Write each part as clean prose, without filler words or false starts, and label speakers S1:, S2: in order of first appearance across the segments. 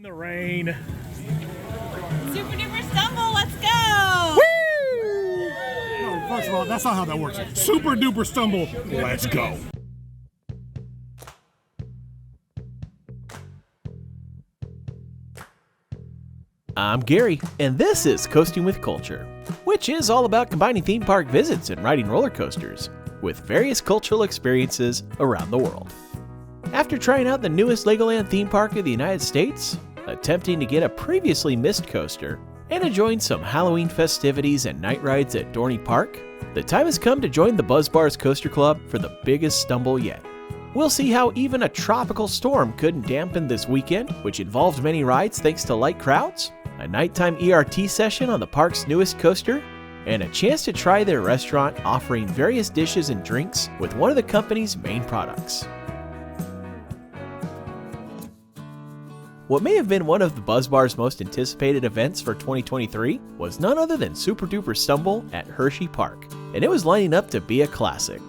S1: In the rain.
S2: SooperDooperStumble, let's go!
S1: Woo! No, first of all, that's not how that works. SooperDooperStumble, let's go.
S3: I'm Gary, and this is Coasting with Culture, which is all about combining theme park visits and riding roller coasters with various cultural experiences around the world. After trying out the newest Legoland theme park in the United States, attempting to get a previously missed coaster, and enjoying some Halloween festivities and night rides at Dorney Park, the time has come to join the Buzz Bars Coaster Club for the biggest stumble yet. We'll see how even a tropical storm couldn't dampen this weekend, which involved many rides thanks to light crowds, a nighttime ERT session on the park's newest coaster, and a chance to try their restaurant offering various dishes and drinks with one of the company's main products. What may have been one of the Buzz Bar's most anticipated events for 2023 was none other than SooperDooperStumble at Hersheypark, and it was lining up to be a classic.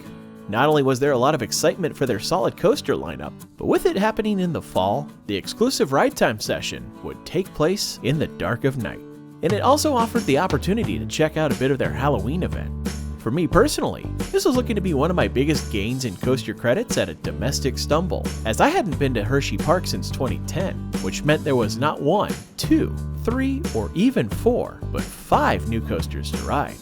S3: Not only was there a lot of excitement for their solid coaster lineup, but with it happening in the fall, the exclusive ride time session would take place in the dark of night. And it also offered the opportunity to check out a bit of their Halloween event. For me personally, this was looking to be one of my biggest gains in coaster credits at a domestic stumble, as I hadn't been to Hersheypark since 2010, which meant there was not 1, 2, 3, or even 4, but 5 new coasters to ride.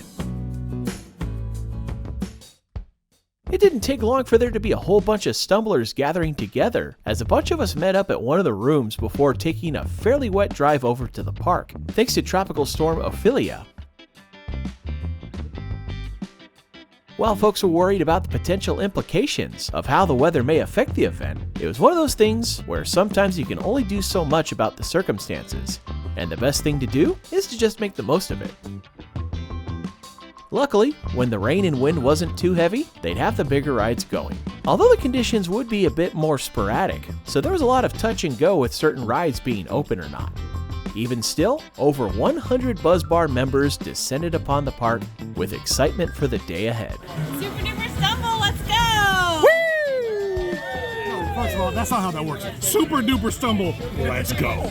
S3: It didn't take long for there to be a whole bunch of stumblers gathering together, as a bunch of us met up at one of the rooms before taking a fairly wet drive over to the park, thanks to Tropical Storm Ophelia. While folks were worried about the potential implications of how the weather may affect the event, it was one of those things where sometimes you can only do so much about the circumstances, and the best thing to do is to just make the most of it. Luckily, when the rain and wind wasn't too heavy, they'd have the bigger rides going. Although the conditions would be a bit more sporadic, so there was a lot of touch and go with certain rides being open or not. Even still, over 100 Buzz Bar members descended upon the park with excitement for the day ahead.
S2: SooperDooperStumble, let's go!
S1: Woo! No, first of all, that's not how that works. SooperDooperStumble, let's go.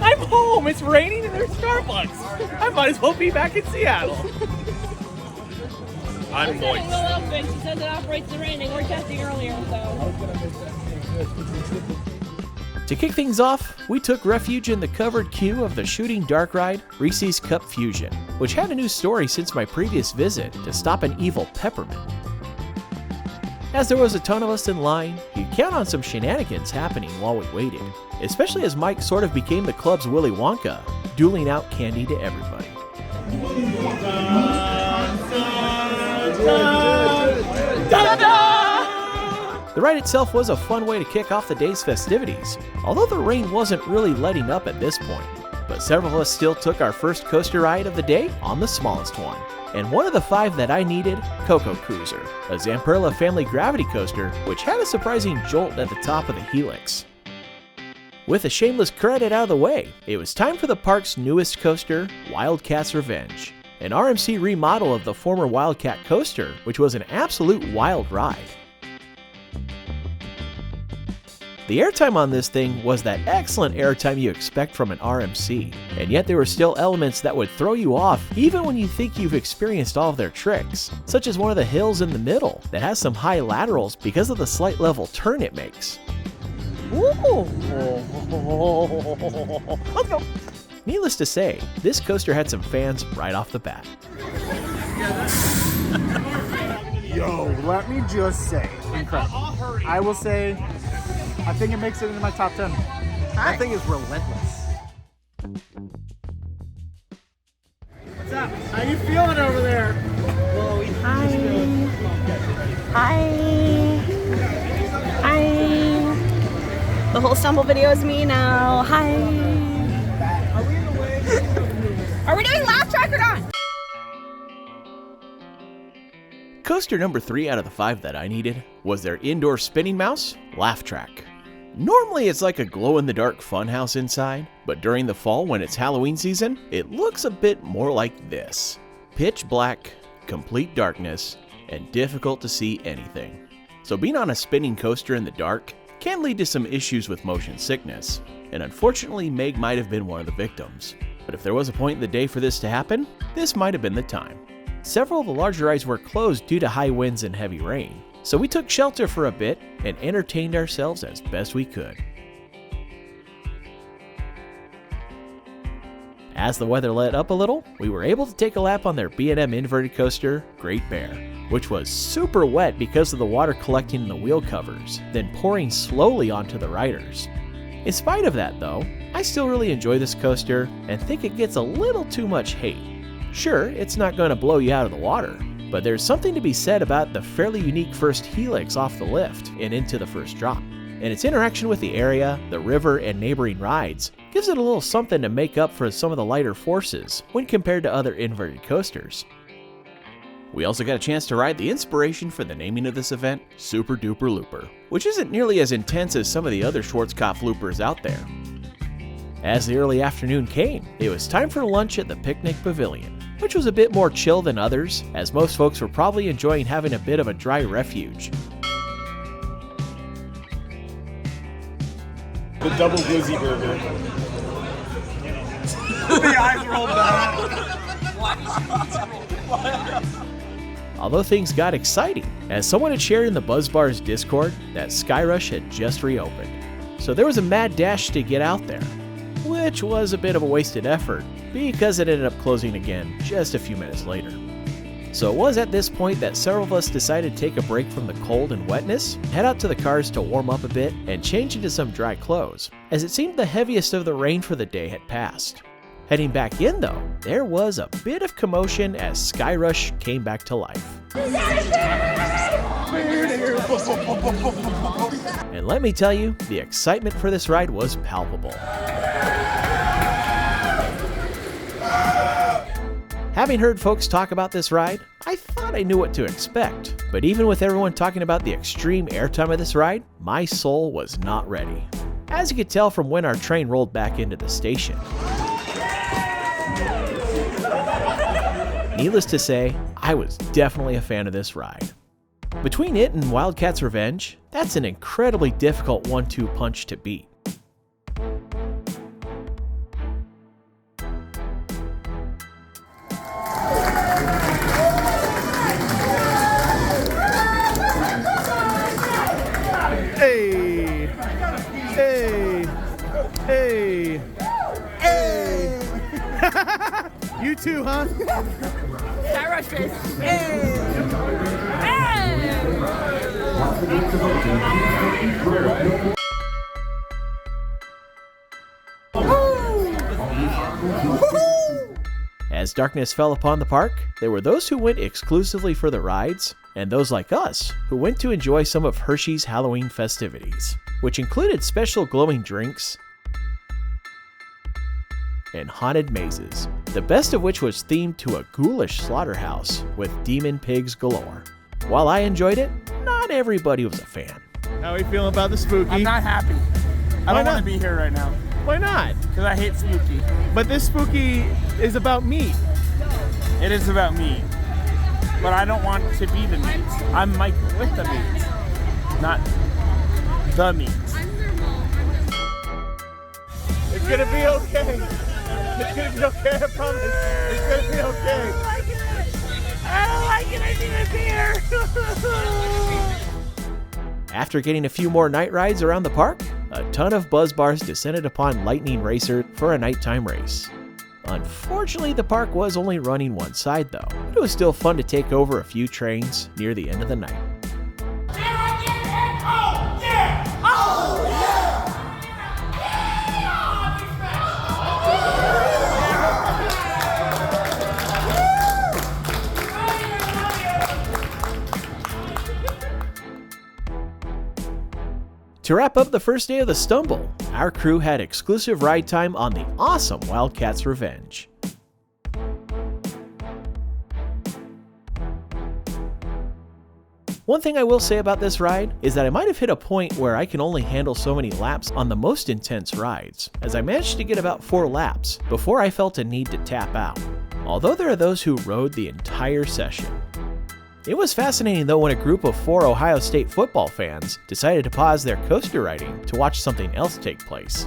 S4: I'm home. It's raining and there's Starbucks. I might as well be back in Seattle. I'm moist.
S2: She says it operates the rain. They were testing earlier, so.
S3: To kick things off, we took refuge in the covered queue of the shooting dark ride, Reese's Cup Fusion, which had a new story since my previous visit to stop an evil peppermint. As there was a ton of us in line, you'd count on some shenanigans happening while we waited, especially as Mike sort of became the club's Willy Wonka, dueling out candy to everybody. The ride itself was a fun way to kick off the day's festivities, although the rain wasn't really letting up at this point. But several of us still took our first coaster ride of the day on the smallest one, and one of the 5 that I needed, Coco Cruiser, a Zamperla family gravity coaster which had a surprising jolt at the top of the helix. With a shameless credit out of the way, it was time for the park's newest coaster, Wildcat's Revenge, an RMC remodel of the former Wildcat coaster, which was an absolute wild ride. The airtime on this thing was that excellent airtime you expect from an RMC, and yet there were still elements that would throw you off even when you think you've experienced all of their tricks, such as one of the hills in the middle that has some high laterals because of the slight level turn it makes.
S4: Ooh. Let's go.
S3: Needless to say, this coaster had some fans right off the bat.
S5: Yo, let me just say, incredible. I will say, I think it makes it into my top 10. That thing is relentless. What's up? How you feeling over there?
S2: Hi. Hi. Hi. The whole stumble video is me now. Hi. Are we doing laugh track or not?
S3: Coaster number 3 out of the 5 that I needed was their indoor spinning mouse, Laugh Track. Normally it's like a glow-in-the-dark funhouse inside, but during the fall when it's Halloween season, it looks a bit more like this. Pitch black, complete darkness, and difficult to see anything. So being on a spinning coaster in the dark can lead to some issues with motion sickness. and unfortunately Meg might have been one of the victims. But if there was a point in the day for this to happen, this might have been the time. Several of the larger rides were closed due to high winds and heavy rain, so we took shelter for a bit and entertained ourselves as best we could. As the weather let up a little, we were able to take a lap on their B&M inverted coaster, Great Bear, which was super wet because of the water collecting in the wheel covers, then pouring slowly onto the riders. In spite of that though, I still really enjoy this coaster and think it gets a little too much hate. Sure, it's not going to blow you out of the water, but there's something to be said about the fairly unique first helix off the lift and into the first drop. And its interaction with the area, the river, and neighboring rides gives it a little something to make up for some of the lighter forces when compared to other inverted coasters. We also got a chance to ride the inspiration for the naming of this event, Super Duper Looper, which isn't nearly as intense as some of the other Schwarzkopf loopers out there. As the early afternoon came, it was time for lunch at the Picnic Pavilion, which was a bit more chill than others, as most folks were probably enjoying having a bit of a dry refuge.
S5: The double glizzy burger.
S4: The eyes rolled back.
S3: Although things got exciting, as someone had shared in the Buzz Bar's Discord that Skyrush had just reopened. So there was a mad dash to get out there, which was a bit of a wasted effort because it ended up closing again just a few minutes later. So it was at this point that several of us decided to take a break from the cold and wetness, head out to the cars to warm up a bit, and change into some dry clothes, as it seemed the heaviest of the rain for the day had passed. Heading back in though, there was a bit of commotion as Skyrush came back to life. And let me tell you, the excitement for this ride was palpable. Having heard folks talk about this ride, I thought I knew what to expect, but even with everyone talking about the extreme airtime of this ride, my soul was not ready, as you could tell from when our train rolled back into the station. Needless to say, I was definitely a fan of this ride. Between it and Wildcat's Revenge, that's an incredibly difficult 1-2 punch to beat.
S5: Hey! Hey! Hey! Hey! You too, huh?
S2: Skyrush race. Hey! Hey!
S3: As darkness fell upon the park, there were those who went exclusively for the rides, and those like us who went to enjoy some of Hershey's Halloween festivities, which included special glowing drinks and haunted mazes, the best of which was themed to a ghoulish slaughterhouse with demon pigs galore. While I enjoyed it, not everybody was a fan.
S5: How are you feeling about the spooky?
S4: I'm not happy. I don't want to be here right now
S5: Why not?
S4: because I hate spooky.
S5: But this spooky is about meat.
S4: It is about me, but I don't want to be the meat. I'm Mike with the meat, not the meat.
S5: It's gonna be okay. It's gonna be okay, I promise. It's gonna be okay.
S2: I don't like it. I need a beer.
S3: After getting a few more night rides around the park, a ton of Buzz Bars descended upon Lightning Racer for a nighttime race. Unfortunately, the park was only running one side though, but it was still fun to take over a few trains near the end of the night. To wrap up the first day of the Stumble, our crew had exclusive ride time on the awesome Wildcat's Revenge. One thing I will say about this ride is that I might have hit a point where I can only handle so many laps on the most intense rides, as I managed to get about 4 laps before I felt a need to tap out, although there are those who rode the entire session. It was fascinating though when a group of 4 Ohio State football fans decided to pause their coaster riding to watch something else take place.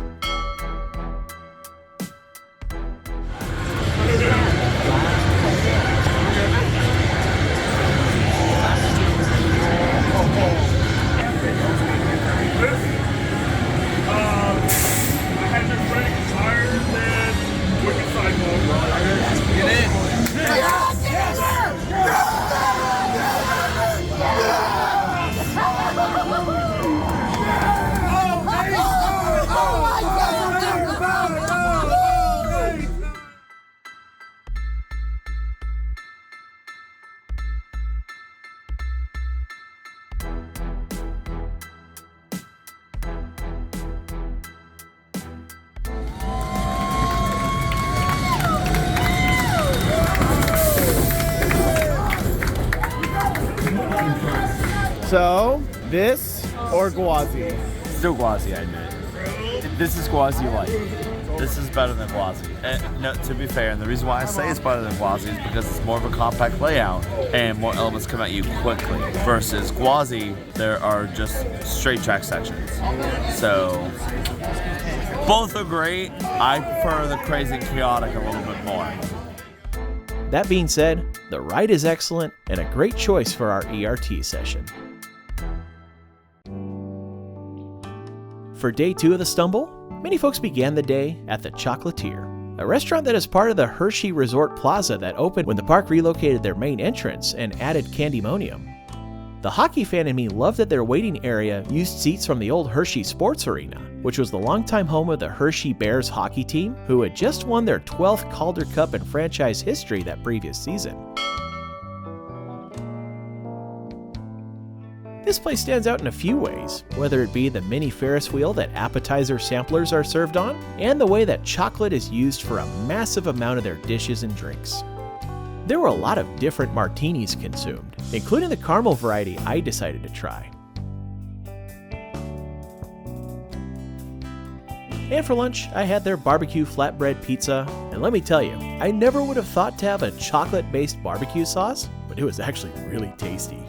S5: So, this or Gwazi?
S6: Still Gwazi, I admit. This is Gwazi light. This is better than Gwazi. No, to be fair, and the reason why I say it's better than Gwazi is because it's more of a compact layout and more elements come at you quickly. Versus Gwazi, there are just straight track sections. So, both are great. I prefer the crazy and chaotic a little bit more.
S3: That being said, the ride is excellent and a great choice for our ERT session. For day 2 of the Stumble, many folks began the day at the Chocolatier, a restaurant that is part of the Hershey Resort Plaza that opened when the park relocated their main entrance and added Candymonium. The hockey fan in me loved that their waiting area used seats from the old Hershey Sports Arena, which was the longtime home of the Hershey Bears hockey team, who had just won their 12th Calder Cup in franchise history that previous season. This place stands out in a few ways, whether it be the mini Ferris wheel that appetizer samplers are served on, and the way that chocolate is used for a massive amount of their dishes and drinks. There were a lot of different martinis consumed, including the caramel variety I decided to try. And for lunch, I had their barbecue flatbread pizza, and let me tell you, I never would have thought to have a chocolate-based barbecue sauce, but it was actually really tasty.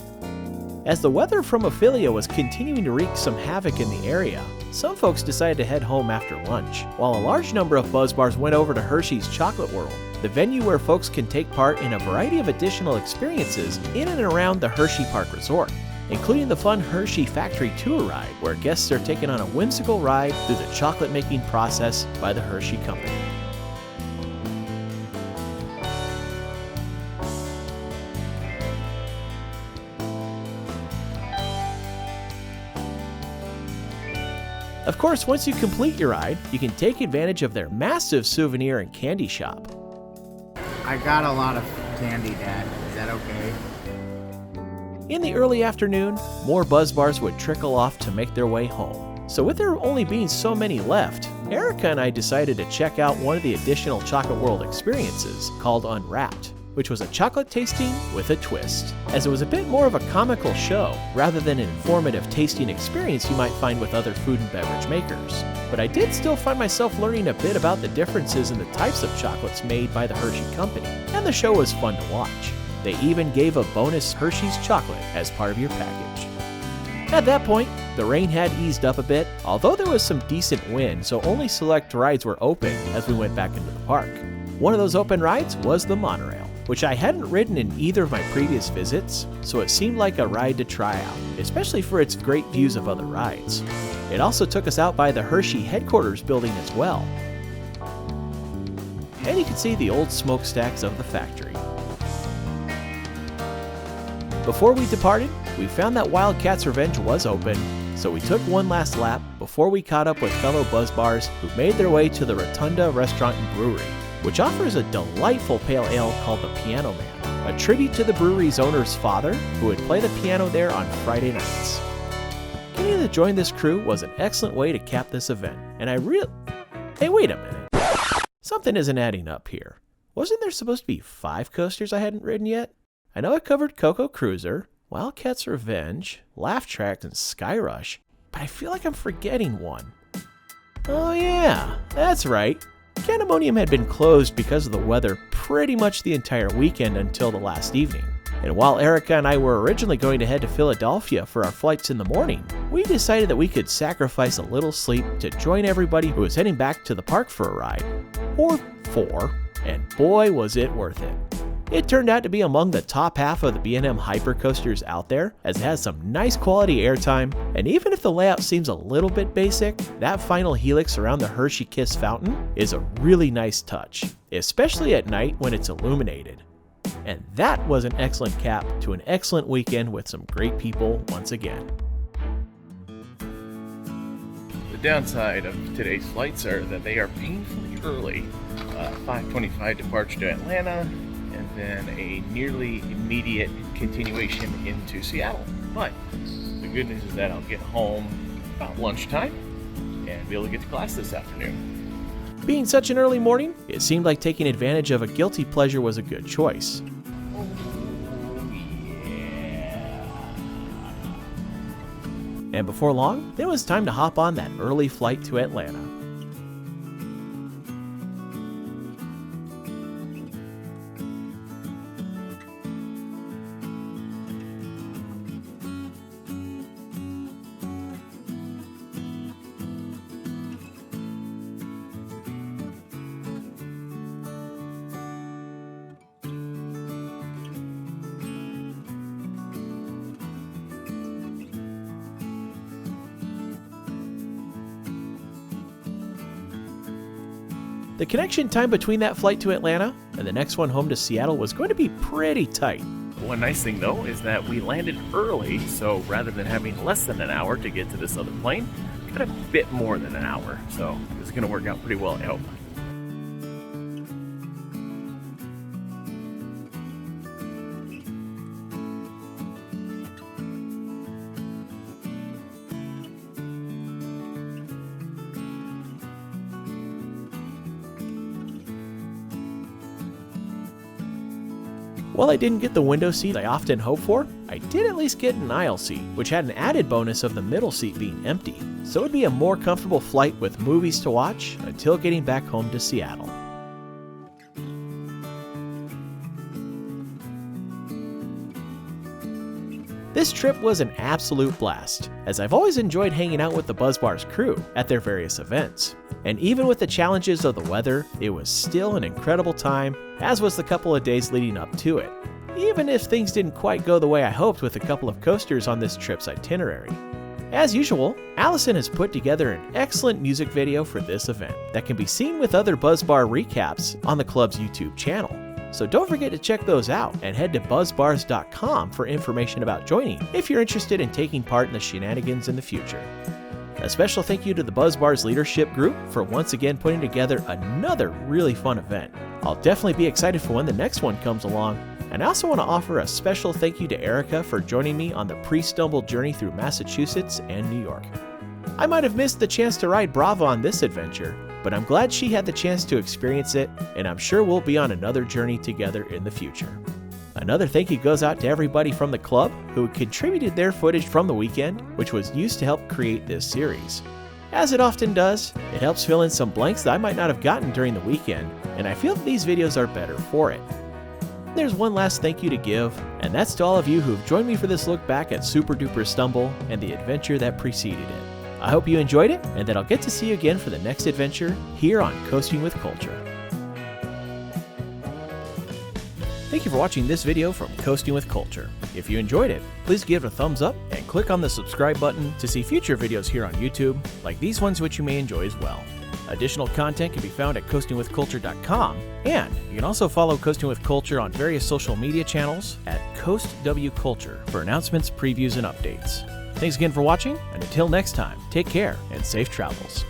S3: As the weather from Ophelia was continuing to wreak some havoc in the area, some folks decided to head home after lunch, while a large number of buzz bars went over to Hershey's Chocolate World, the venue where folks can take part in a variety of additional experiences in and around the Hersheypark Resort, including the fun Hershey Factory Tour ride, where guests are taken on a whimsical ride through the chocolate-making process by the Hershey Company. Of course, once you complete your ride, you can take advantage of their massive souvenir and candy shop.
S7: I got a lot of candy, Dad. Is that okay?
S3: In the early afternoon, more buzz bars would trickle off to make their way home. So with there only being so many left, Erica and I decided to check out one of the additional Chocolate World experiences called Unwrapped, which was a chocolate tasting with a twist, as it was a bit more of a comical show rather than an informative tasting experience you might find with other food and beverage makers. But I did still find myself learning a bit about the differences in the types of chocolates made by the Hershey Company, and the show was fun to watch. They even gave a bonus Hershey's chocolate as part of your package. At that point, the rain had eased up a bit, although there was some decent wind, so only select rides were open as we went back into the park. One of those open rides was the monorail, which I hadn't ridden in either of my previous visits, so it seemed like a ride to try out, especially for its great views of other rides. It also took us out by the Hershey headquarters building as well, and you could see the old smokestacks of the factory. Before we departed, we found that Wildcat's Revenge was open, so we took one last lap before we caught up with fellow buzz bars who made their way to the Rotunda Restaurant and Brewery, which offers a delightful pale ale called the Piano Man, a tribute to the brewery's owner's father, who would play the piano there on Friday nights. Getting to join this crew was an excellent way to cap this event, and Hey, wait a minute. Something isn't adding up here. Wasn't there supposed to be 5 coasters I hadn't ridden yet? I know I covered Coco Cruiser, Wildcat's Revenge, Laugh Track, and Skyrush, but I feel like I'm forgetting one. Oh yeah, that's right. Candymonium had been closed because of the weather pretty much the entire weekend until the last evening. And while Erica and I were originally going to head to Philadelphia for our flights in the morning, we decided that we could sacrifice a little sleep to join everybody who was heading back to the park for a ride. Or 4, and boy was it worth it. It turned out to be among the top half of the B&M hypercoasters out there, as it has some nice quality airtime, and even if the layout seems a little bit basic, that final helix around the Hershey Kiss fountain is a really nice touch, especially at night when it's illuminated. And that was an excellent cap to an excellent weekend with some great people once again.
S1: The downside of today's flights are that they are painfully early. 5:25 departure to Atlanta, and then a nearly immediate continuation into Seattle. But the good news is that I'll get home about lunchtime and be able to get to class this afternoon.
S3: Being such an early morning, it seemed like taking advantage of a guilty pleasure was a good choice. And before long, it was time to hop on that early flight to Atlanta. The connection time between that flight to Atlanta and the next one home to Seattle was going to be pretty tight.
S1: One nice thing though is that we landed early, so rather than having less than an hour to get to this other plane, we got a bit more than an hour. So it's going to work out pretty well, I hope.
S3: While I didn't get the window seat I often hope for, I did at least get an aisle seat, which had an added bonus of the middle seat being empty, so it'd be a more comfortable flight with movies to watch until getting back home to Seattle. This trip was an absolute blast, as I've always enjoyed hanging out with the Buzz Bar's crew at their various events. And even with the challenges of the weather, it was still an incredible time, as was the couple of days leading up to it, even if things didn't quite go the way I hoped with a couple of coasters on this trip's itinerary. As usual, Allison has put together an excellent music video for this event that can be seen with other Buzz Bar recaps on the club's YouTube channel. So don't forget to check those out and head to buzzbars.com for information about joining if you're interested in taking part in the shenanigans in the future. A special thank you to the Buzz Bar's leadership group for once again putting together another really fun event. I'll definitely be excited for when the next one comes along, and I also want to offer a special thank you to Erica for joining me on the pre-stumble journey through Massachusetts and New York. I might have missed the chance to ride Brava on this adventure, but I'm glad she had the chance to experience it, and I'm sure we'll be on another journey together in the future. Another thank you goes out to everybody from the club who contributed their footage from the weekend, which was used to help create this series. As it often does, it helps fill in some blanks that I might not have gotten during the weekend, and I feel that these videos are better for it. There's one last thank you to give, and that's to all of you who've joined me for this look back at SooperDooperStumble and the adventure that preceded it. I hope you enjoyed it, and that I'll get to see you again for the next adventure here on Coasting with Culture. Thank you for watching this video from Coasting with Culture. If you enjoyed it, please give it a thumbs up and click on the subscribe button to see future videos here on YouTube, like these ones which you may enjoy as well. Additional content can be found at coastingwithculture.com, and you can also follow Coasting with Culture on various social media channels at CoastWCulture for announcements, previews, and updates. Thanks again for watching, and until next time, take care and safe travels.